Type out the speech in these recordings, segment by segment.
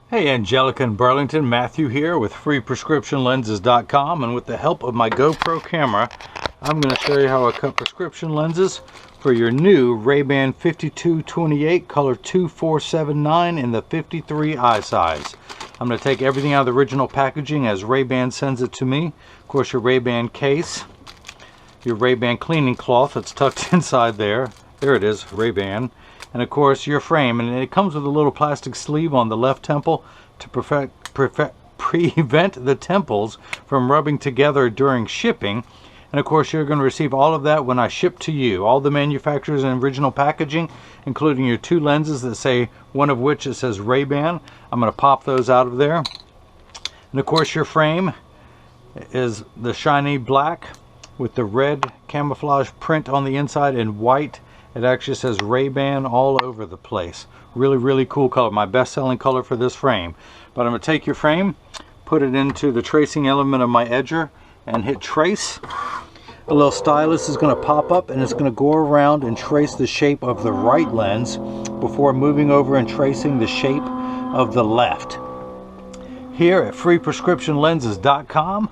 Hey Angelica in Burlington, Matthew here with freeprescriptionlenses.com, and with the help of my GoPro camera, I'm going to show you how I cut prescription lenses for your new RayBan 5228 color 2479 in the 53 eye size. I'm going to take everything out of the original packaging as RayBan sends it to me. Of course, your RayBan case, your RayBan cleaning cloth that's tucked inside there. There it is, RayBan. And of course your frame, and it comes with a little plastic sleeve on the left temple to prevent the temples from rubbing together during shipping. And of course you're going to receive all of that when I ship to you. All the manufacturers and original packaging, including your two lenses that say, one of which it says RayBan. I'm going to pop those out of there. And of course your frame is the shiny black with the red camouflage print on the inside and white. It actually says RayBan all over the place. Really cool color. My best-selling color for this frame. But I'm going to take your frame, put it into the tracing element of my edger, and hit trace. A little stylus is going to pop up, and it's going to go around and trace the shape of the right lens before moving over and tracing the shape of the left. Here at freeprescriptionlenses.com,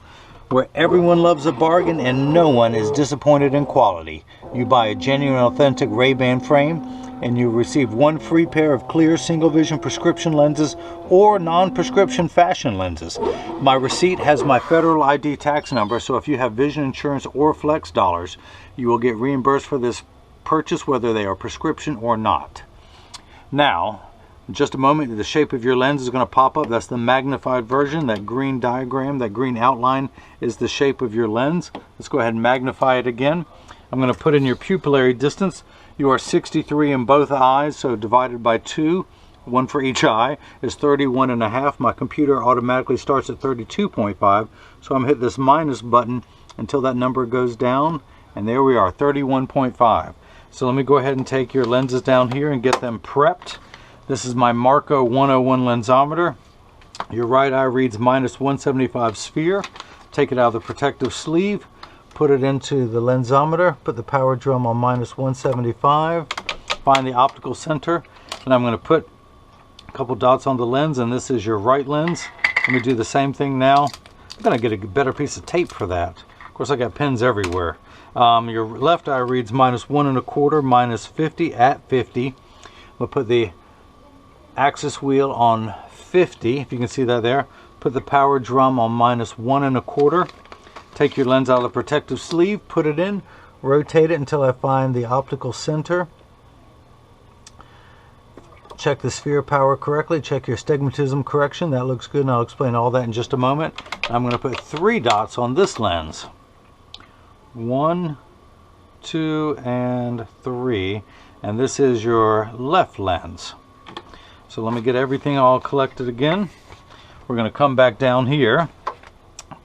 where everyone loves a bargain and no one is disappointed in quality. You buy a genuine, authentic RayBan frame and you receive one free pair of clear single vision prescription lenses or non-prescription fashion lenses. My receipt has my federal ID tax number, so if you have vision insurance or flex dollars, you will get reimbursed for this purchase whether they are prescription or not. Now, in just a moment, the shape of your lens is going to pop up. That's the magnified version. That green diagram, that green outline is the shape of your lens. Let's go ahead and magnify it again. I'm going to put in your pupillary distance. You are 63 in both eyes, so divided by 2, one for each eye, is 31.5. My computer automatically starts at 32.5, so I'm hitting this minus button until that number goes down, and there we are, 31.5. So let me go ahead and take your lenses down here and get them prepped. This is my Marco 101 lensometer. Your right eye reads minus 175 sphere. Take it out of the protective sleeve, put it into the lensometer, put the power drum on minus 175, find the optical center, and I'm going to put a couple dots on the lens, and this is your right lens. Let me do the same thing now. I'm going to get a better piece of tape for that. Of course, I got pins everywhere. Your left eye reads minus 1.25, minus 50 at 50. We'll put the axis wheel on 50, if you can see that there. Put the power drum on minus 1.25. Take your lens out of the protective sleeve, put it in, rotate it until I find the optical center. Check the sphere power correctly, check your astigmatism correction. That looks good, and I'll explain all that in just a moment. I'm going to put 3 dots on this lens. 1, 2, and 3. And this is your left lens. So let me get everything all collected again. We're going to come back down here,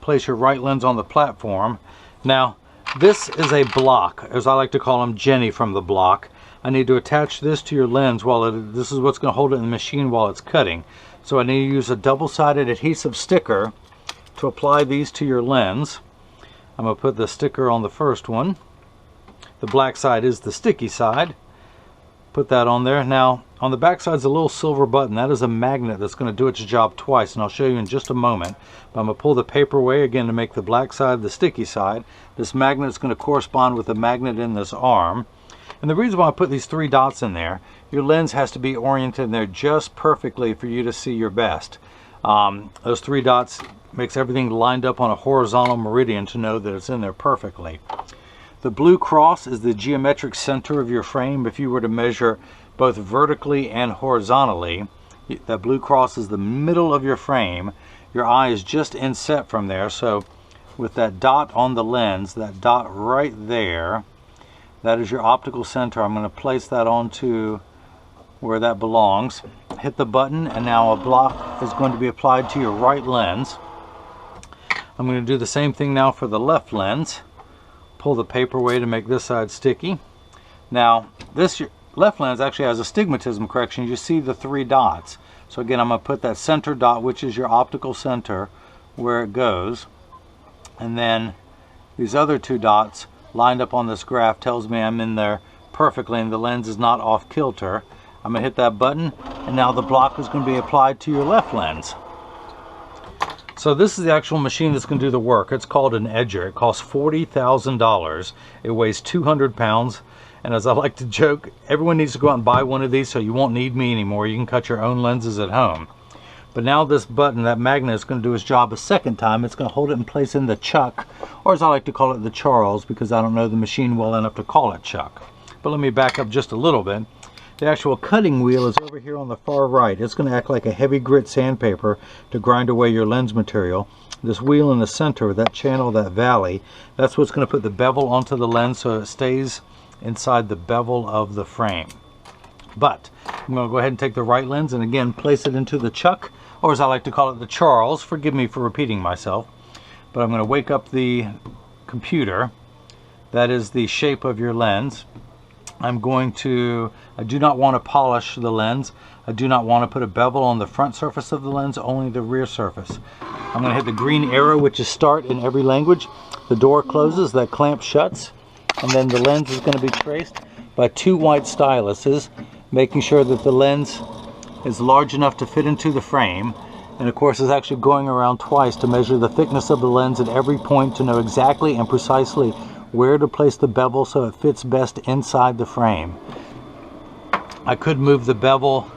place your right lens on the platform. Now, this is a block, as I like to call them, Jenny from the block. I need to attach this to your lens this is what's going to hold it in the machine while it's cutting. So I need to use a double-sided adhesive sticker to apply these to your lens. I'm going to put the sticker on the first one. The black side is the sticky side. Put that on there. Now, on the back side is a little silver button. That is a magnet that's going to do its job twice, and I'll show you in just a moment. But I'm going to pull the paper away again to make the black side the sticky side. This magnet is going to correspond with the magnet in this arm. And the reason why I put these 3 dots in there, your lens has to be oriented in there just perfectly for you to see your best. Those 3 dots makes everything lined up on a horizontal meridian to know that it's in there perfectly. The blue cross is the geometric center of your frame. If you were to measure both vertically and horizontally, that blue cross is the middle of your frame. Your eye is just inset from there. So with that dot on the lens, that dot right there, that is your optical center. I'm going to place that onto where that belongs. Hit the button, and now a block is going to be applied to your right lens. I'm going to do the same thing now for the left lens. Pull the paper away to make this side sticky. Now, this left lens actually has astigmatism correction. You see the 3 dots. So again, I'm going to put that center dot, which is your optical center, where it goes. And then these other 2 dots lined up on this graph tells me I'm in there perfectly and the lens is not off kilter. I'm going to hit that button, and now the block is going to be applied to your left lens. So this is the actual machine that's going to do the work. It's called an edger. It costs $40,000. It weighs 200 pounds. And as I like to joke, everyone needs to go out and buy one of these so you won't need me anymore. You can cut your own lenses at home. But now this button, that magnet, is going to do its job a second time. It's going to hold it in place in the chuck, or as I like to call it, the Charles, because I don't know the machine well enough to call it chuck. But let me back up just a little bit. The actual cutting wheel is over here on the far right. It's going to act like a heavy grit sandpaper to grind away your lens material. This wheel in the center, that channel, that valley, that's what's going to put the bevel onto the lens so it stays inside the bevel of the frame. But I'm going to go ahead and take the right lens and again place it into the chuck, or as I like to call it, the Charles. Forgive me for repeating myself. But I'm going to wake up the computer. That is the shape of your lens. I do not want to polish the lens. I do not want to put a bevel on the front surface of the lens, only the rear surface. I'm going to hit the green arrow, which is start in every language. The door closes, that clamp shuts, and then the lens is going to be traced by two white styluses, making sure that the lens is large enough to fit into the frame, and of course is actually going around twice to measure the thickness of the lens at every point to know exactly and precisely where to place the bevel so it fits best inside the frame. I could move the bevel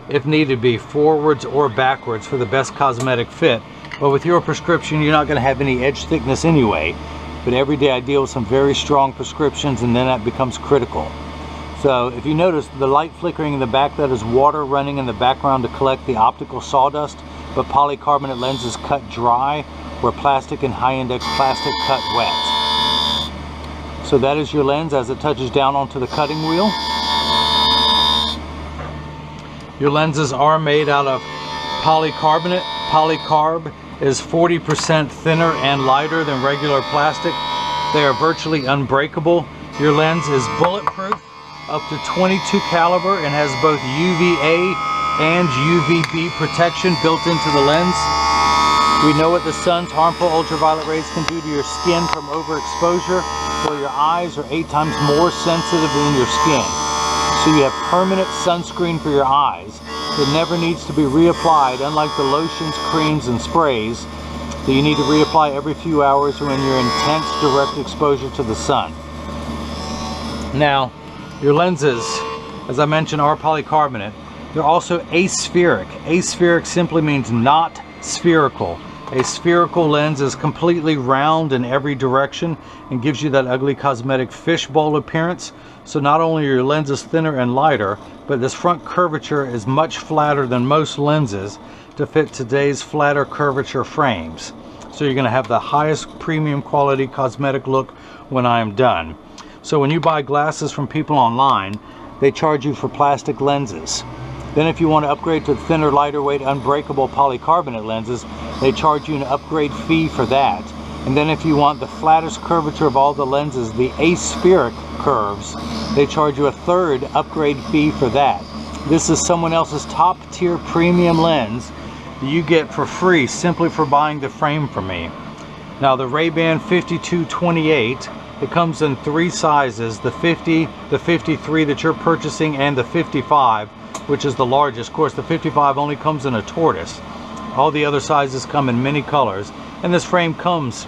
if needed be forwards or backwards for the best cosmetic fit, but with your prescription you're not going to have any edge thickness anyway. But every day I deal with some very strong prescriptions, and then that becomes critical. So if you notice the light flickering in the back, that is water running in the background to collect the optical sawdust, but polycarbonate lenses cut dry, where plastic and high index plastic cut wet. So that is your lens as it touches down onto the cutting wheel. Your lenses are made out of polycarbonate. Polycarb is 40% thinner and lighter than regular plastic. They are virtually unbreakable. Your lens is bulletproof, up to 22 caliber, and has both UVA and UVB protection built into the lens. We know what the sun's harmful ultraviolet rays can do to your skin from overexposure, so your eyes are 8 times more sensitive than your skin. So you have permanent sunscreen for your eyes that never needs to be reapplied, unlike the lotions, creams, and sprays that you need to reapply every few hours when you're in intense direct exposure to the sun. Now, your lenses, as I mentioned, are polycarbonate. They're also aspheric. Aspheric simply means not spherical. A spherical lens is completely round in every direction and gives you that ugly cosmetic fishbowl appearance. So not only are your lenses thinner and lighter, but this front curvature is much flatter than most lenses to fit today's flatter curvature frames. So you're going to have the highest premium quality cosmetic look when I am done. So when you buy glasses from people online, they charge you for plastic lenses. Then if you want to upgrade to thinner, lighter weight, unbreakable polycarbonate lenses, they charge you an upgrade fee for that. And then if you want the flattest curvature of all the lenses, the aspheric curves, they charge you a third upgrade fee for that. This is someone else's top tier premium lens that you get for free simply for buying the frame from me. Now the RayBan 5228, it comes in 3 sizes, the 50, the 53 that you're purchasing, and the 55, which is the largest. Of course, the 55 only comes in a tortoise. All the other sizes come in many colors, and this frame comes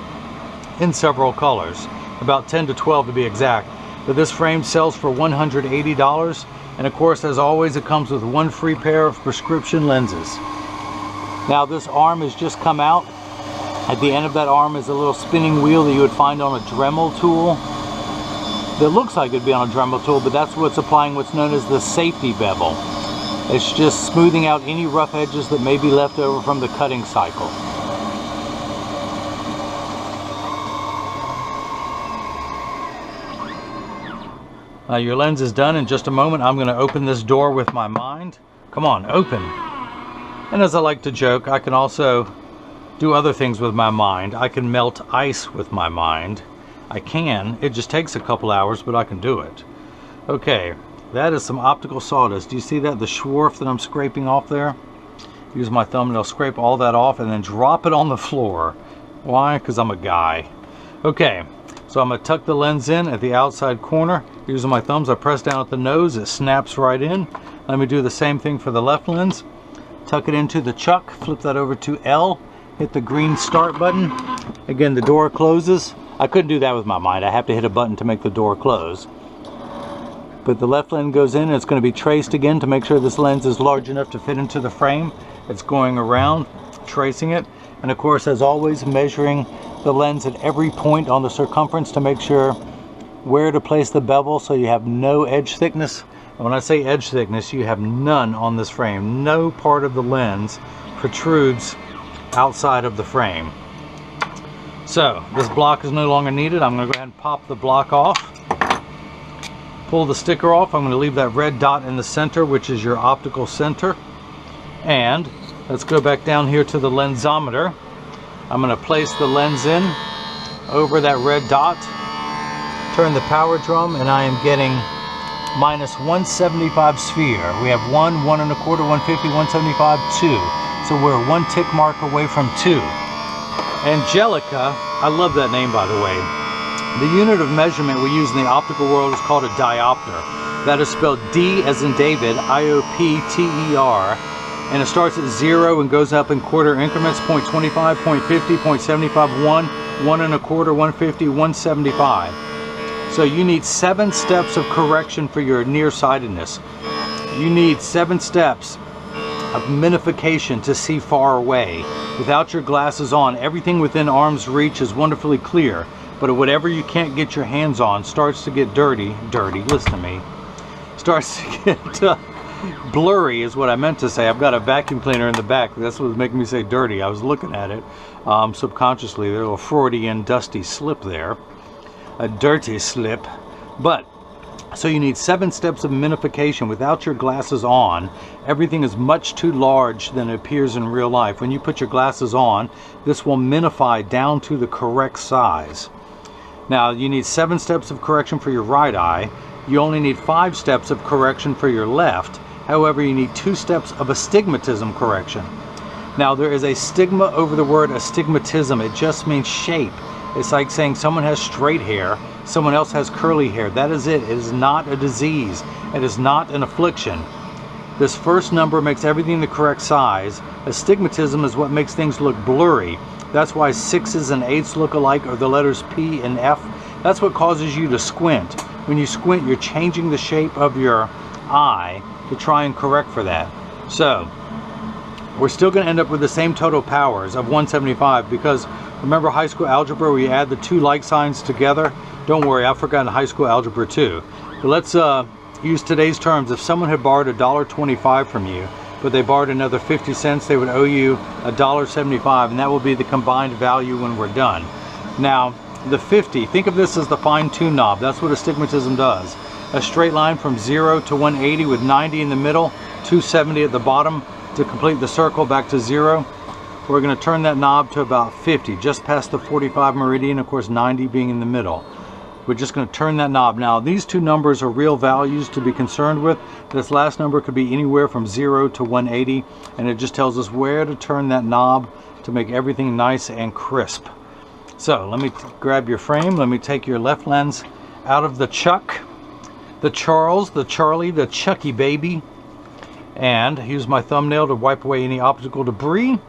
in several colors, about 10 to 12 to be exact. But this frame sells for $180, and of course, as always, it comes with 1 free pair of prescription lenses. Now this arm has just come out. At the end of that arm is a little spinning wheel that you would find on a Dremel tool. That looks like it'd be on a Dremel tool, but that's what's applying what's known as the safety bevel. It's just smoothing out any rough edges that may be left over from the cutting cycle. Your lens is done. In just a moment, I'm going to open this door with my mind. Come on, open. And as I like to joke, I can also do other things with my mind. I can melt ice with my mind. I can. It just takes a couple hours, but I can do it. Okay, that is some optical sawdust. Do you see that? The swarf that I'm scraping off there? Use my thumbnail, scrape all that off, and then drop it on the floor. Why? Because I'm a guy. Okay, so I'm going to tuck the lens in at the outside corner. Using my thumbs, I press down at the nose. It snaps right in. Let me do the same thing for the left lens. Tuck it into the chuck, flip that over to L, hit the green start button. Again, the door closes. I couldn't do that with my mind. I have to hit a button to make the door close. But the left lens goes in, and it's going to be traced again to make sure this lens is large enough to fit into the frame. It's going around, tracing it. And of course, as always, measuring the lens at every point on the circumference to make sure where to place the bevel so you have no edge thickness. And when I say edge thickness, you have none on this frame. No part of the lens protrudes outside of the frame. So this block is no longer needed. I'm going to go ahead and pop the block off. Pull the sticker off. I'm going to leave that red dot in the center, which is your optical center. And let's go back down here to the lensometer. I'm going to place the lens in over that red dot. Turn the power drum, and I am getting minus 175 sphere. We have 1, 1 1/4, 150, 175, 2. So we're one tick mark away from 2. Angelica, I love that name, by the way. The unit of measurement we use in the optical world is called a diopter. That is spelled D as in David, I-O-P-T-E-R. And it starts at 0 and goes up in quarter increments, 0.25, 0.50, 0.75, 1, 1 1/4, 150, 175. So you need 7 steps of correction for your nearsightedness. You need 7 steps of magnification to see far away. Without your glasses on, everything within arm's reach is wonderfully clear. But whatever you can't get your hands on starts to get dirty, listen to me, starts to get blurry is what I meant to say. I've got a vacuum cleaner in the back. That's what was making me say dirty. I was looking at it subconsciously. There's a little Freudian dusty slip there. A dirty slip. But so you need 7 steps of magnification. Without your glasses on, everything is much too large than it appears in real life. When you put your glasses on, this will magnify down to the correct size. Now you need 7 steps of correction for your right eye. You only need 5 steps of correction for your left. However, you need 2 steps of astigmatism correction. Now there is a stigma over the word astigmatism. It just means shape. It's like saying someone has straight hair, someone else has curly hair. That is it. It is not a disease. It is not an affliction. This first number makes everything the correct size. Astigmatism is what makes things look blurry. That's why 6s and 8s look alike, or the letters P and F. That's what causes you to squint. When you squint, you're changing the shape of your eye to try and correct for that. So we're still going to end up with the same total powers of 175 because remember high school algebra where you add the 2 like signs together? Don't worry, I've forgotten high school algebra too. But let's use today's terms. If someone had borrowed $1.25 from you, but they borrowed another 50 cents, they would owe you $1.75, and that will be the combined value when we're done. Now, the 50, think of this as the fine-tune knob. That's what astigmatism does. A straight line from 0 to 180 with 90 in the middle, 270 at the bottom to complete the circle back to 0. We're going to turn that knob to about 50, just past the 45 meridian, of course 90 being in the middle. We're just going to turn that knob. Now these 2 numbers are real values to be concerned with. This last number could be anywhere from 0 to 180, and it just tells us where to turn that knob to make everything nice and crisp. So let me grab your frame. Let me take your left lens out of the chuck, the Charles, the Charlie, the Chucky baby, and use my thumbnail to wipe away any optical debris.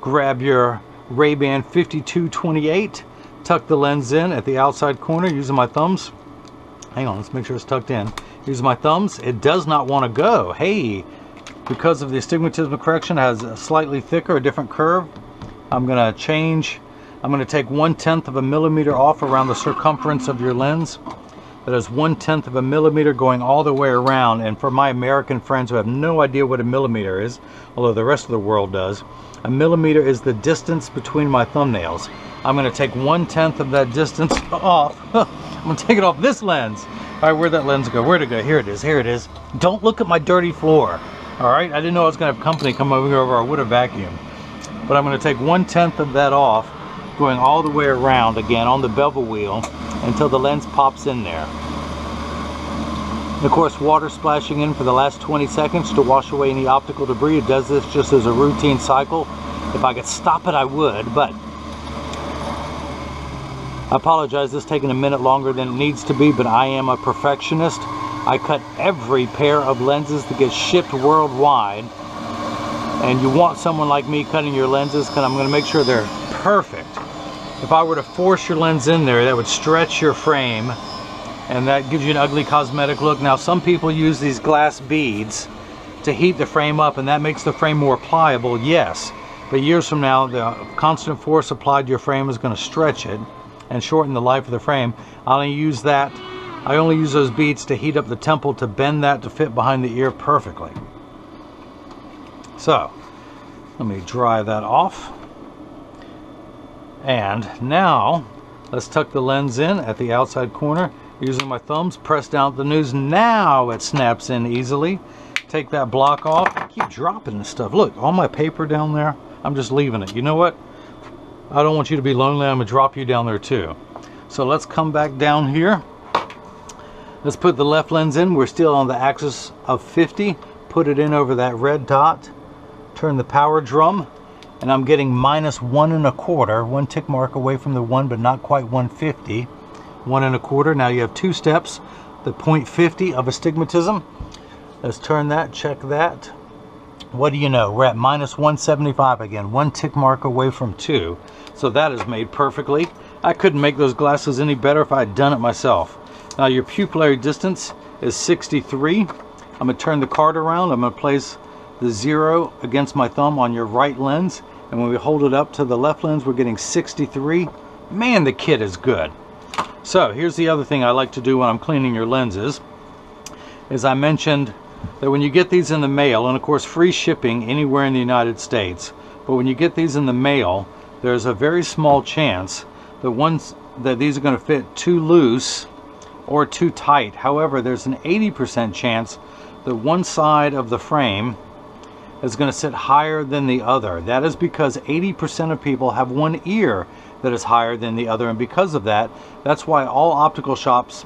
Grab your RayBan 5228, tuck the lens in at the outside corner using my thumbs. Hang on, let's make sure it's tucked in. Using my thumbs, it does not want to go. Hey, because of the astigmatism correction, it has a slightly thicker, a different curve. I'm going to change. I'm going to take 1/10 of a millimeter off around the circumference of your lens. That is 1/10 of a millimeter going all the way around. And for my American friends who have no idea what a millimeter is, although the rest of the world does, a millimeter is the distance between my thumbnails. I'm going to take 1/10 of that distance off. I'm going to take it off this lens. All right, where'd that lens go? Where'd it go? Here it is. Here it is. Don't look at my dirty floor. All right, I didn't know I was going to have company come over here or I would have vacuumed. But I'm going to take 1/10 of that off, going all the way around again on the bevel wheel until the lens pops in there. And of course, water splashing in for the last 20 seconds to wash away any optical debris. It does this just as a routine cycle. If I could stop it, I would, but I apologize, this is taking a minute longer than it needs to be, but I am a perfectionist. I cut every pair of lenses that get shipped worldwide. And you want someone like me cutting your lenses because I'm going to make sure they're perfect. If I were to force your lens in there, that would stretch your frame, and that gives you an ugly cosmetic look. Now, some people use these glass beads to heat the frame up, and that makes the frame more pliable, yes. But years from now, the constant force applied to your frame is going to stretch it and shorten the life of the frame. I only use those beads to heat up the temple, to bend that to fit behind the ear perfectly. So, let me dry that off. And now, let's tuck the lens in at the outside corner. Using my thumbs, press down at the news. Now it snaps in easily. Take that block off. I keep dropping this stuff. Look, all my paper down there, I'm just leaving it. You know what? I don't want you to be lonely. I'm going to drop you down there too. So let's come back down here. Let's put the left lens in. We're still on the axis of 50. Put it in over that red dot. Turn the power drum, and I'm getting -1 1/4, 1 tick mark away from the 1, but not quite 150. 1 1/4. Now you have 2 steps, the 0.50 of astigmatism. Let's turn that, check that. What do you know? We're at -175 again, 1 tick mark away from 2. So that is made perfectly. I couldn't make those glasses any better if I had done it myself. Now your pupillary distance is 63. I'm going to turn the card around. I'm going to place the 0 against my thumb on your right lens, and when we hold it up to the left lens, we're getting 63. Man, the kit is good. So here's the other thing I like to do when I'm cleaning your lenses, is I mentioned that when you get these in the mail, and of course free shipping anywhere in the United States, but when you get these in the mail, there's a very small chance that these are going to fit too loose or too tight. However, there's an 80% chance that one side of the frame is going to sit higher than the other. That is because 80% of people have one ear that is higher than the other, and because of that, that's why all optical shops,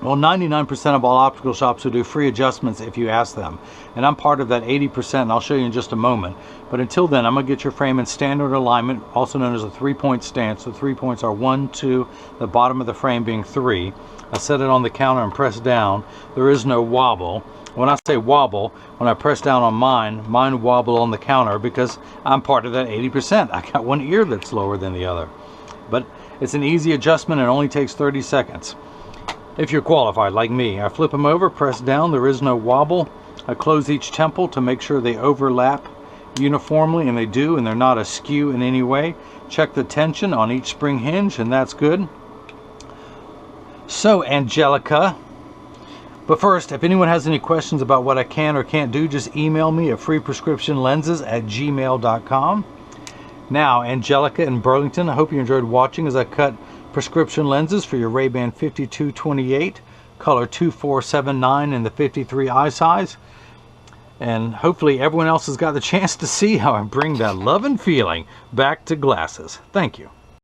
well, 99% of all optical shops will do free adjustments if you ask them. And I'm part of that 80%, and I'll show you in just a moment. But until then, I'm going to get your frame in standard alignment, also known as a 3-point stance. The 3 points are 1, 2, the bottom of the frame being 3. I set it on the counter and press down. There is no wobble. When I say wobble, when I press down on mine wobble on the counter because I'm part of that 80%. I got one ear that's lower than the other. But it's an easy adjustment and it only takes 30 seconds. If you're qualified like me, I flip them over, press down, there is no wobble. I close each temple to make sure they overlap uniformly, and they do, and they're not askew in any way. Check the tension on each spring hinge, and that's good. So, Angelica, but first, if anyone has any questions about what I can or can't do, just email me at freeprescriptionlenses@gmail.com. Now, Angelica in Burlington, I hope you enjoyed watching as I cut prescription lenses for your RayBan 5228, color 2479 in the 53 eye size. And hopefully everyone else has got the chance to see how I bring that love and feeling back to glasses. Thank you.